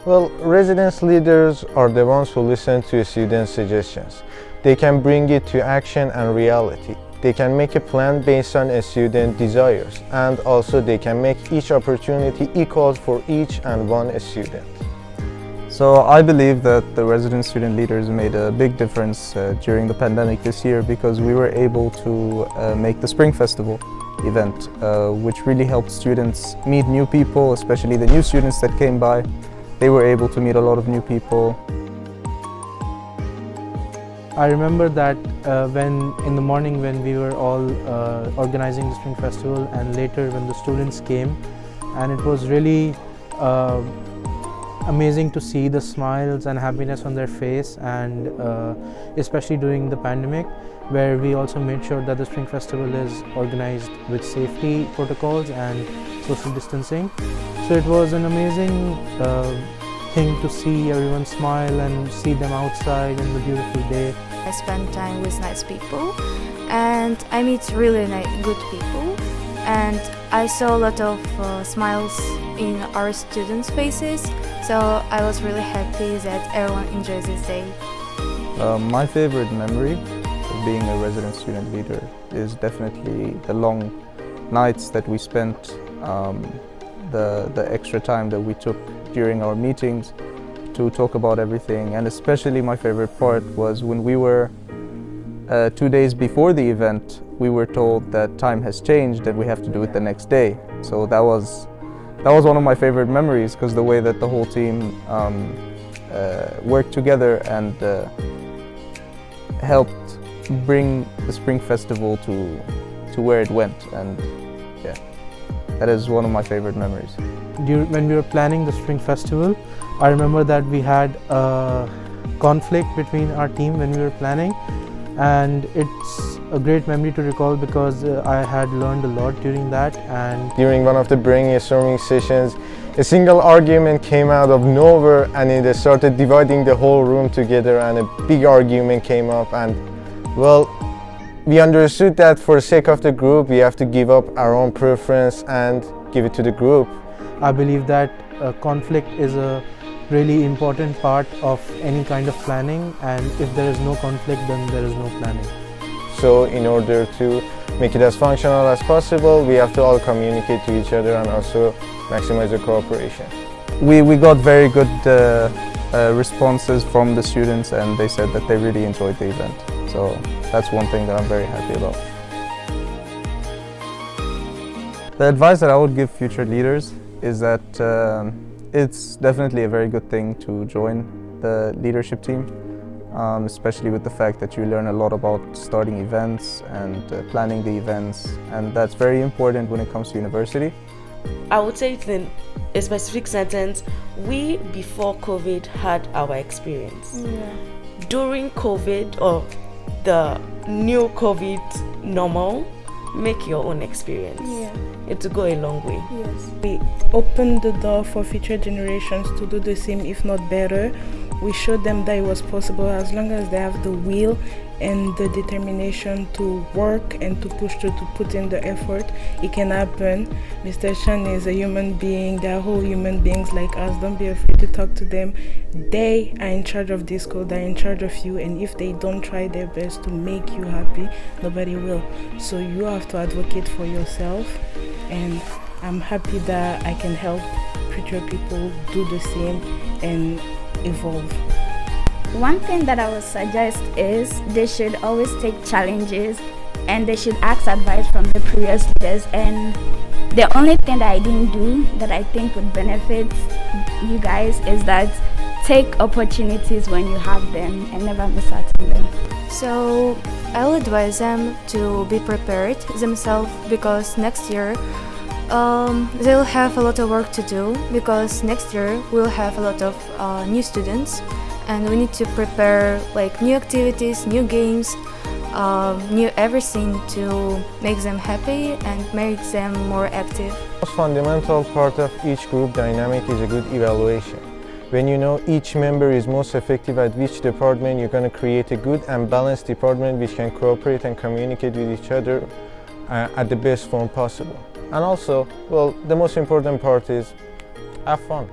Well, residence leaders are the ones who listen to students' suggestions. They can bring it to action and reality. They can make a plan based on a student's desires, and also they can make each opportunity equal for each and one student. So I believe that the resident student leaders made a big difference during the pandemic this year, because we were able to make the Spring Festival event, which really helped students meet new people, especially the new students that came by. They were able to meet a lot of new people. I remember that when in the morning when we were all organizing the Spring Festival, and later when the students came, and it was really amazing to see the smiles and happiness on their face, and especially during the pandemic, where we also made sure that the Spring Festival is organized with safety protocols and social distancing. So it was an amazing thing to see everyone smile and see them outside in the beautiful day. I spend time with nice people, and I meet really good people, and I saw a lot of smiles in our students' faces, so I was really happy that everyone enjoys this day. My favorite memory of being a resident student leader is definitely the long nights that we spent, the extra time that we took during our meetings to talk about everything. And especially my favorite part was when we were 2 days before the event, we were told that time has changed and we have to do it the next day. So that was one of my favorite memories, because the way that the whole team worked together and helped bring the Spring Festival to where it went. And yeah, that is one of my favorite memories. When we were planning the Spring Festival, I remember that we had a conflict between our team when we were planning, and it's a great memory to recall because I had learned a lot during that. And during one of the brainstorming sessions, a single argument came out of nowhere, and it started dividing the whole room together, and a big argument came up. And well, we understood that for the sake of the group, we have to give up our own preference and give it to the group. I believe that conflict is a really important part of any kind of planning, and if there is no conflict, then there is no planning. So in order to make it as functional as possible, we have to all communicate to each other and also maximize the cooperation. We got very good responses from the students, and they said that they really enjoyed the event. So that's one thing that I'm very happy about. The advice that I would give future leaders is that it's definitely a very good thing to join the leadership team, especially with the fact that you learn a lot about starting events and planning the events, and that's very important when it comes to university. I would say it in a specific sentence: we before COVID had our experience. During COVID, or the new COVID normal, make your own experience. It will go a long way. We opened the door for future generations to do the same, if not better. We showed them that it was possible as long as they have the will and the determination to work and to push through, to put in the effort. It can happen. Mr. Chan is a human being. They're whole human beings like us. Don't be afraid to talk to them. They are in charge of this school. They're in charge of you. And if they don't try their best to make you happy, nobody will. So you have to advocate for yourself. And I'm happy that I can help future people do the same and evolve. One thing that I would suggest is they should always take challenges, and they should ask advice from the previous leaders. And the only thing that I didn't do that I think would benefit you guys is that take opportunities when you have them and never miss out on them. So I will advise them to be prepared themselves, because next year they'll have a lot of work to do, because next year we'll have a lot of new students, and we need to prepare like new activities, new games, new everything to make them happy and make them more active. The most fundamental part of each group dynamic is a good evaluation. When you know each member is most effective at which department, you're going to create a good and balanced department which can cooperate and communicate with each other at the best form possible. And also, well, the most important part is have fun.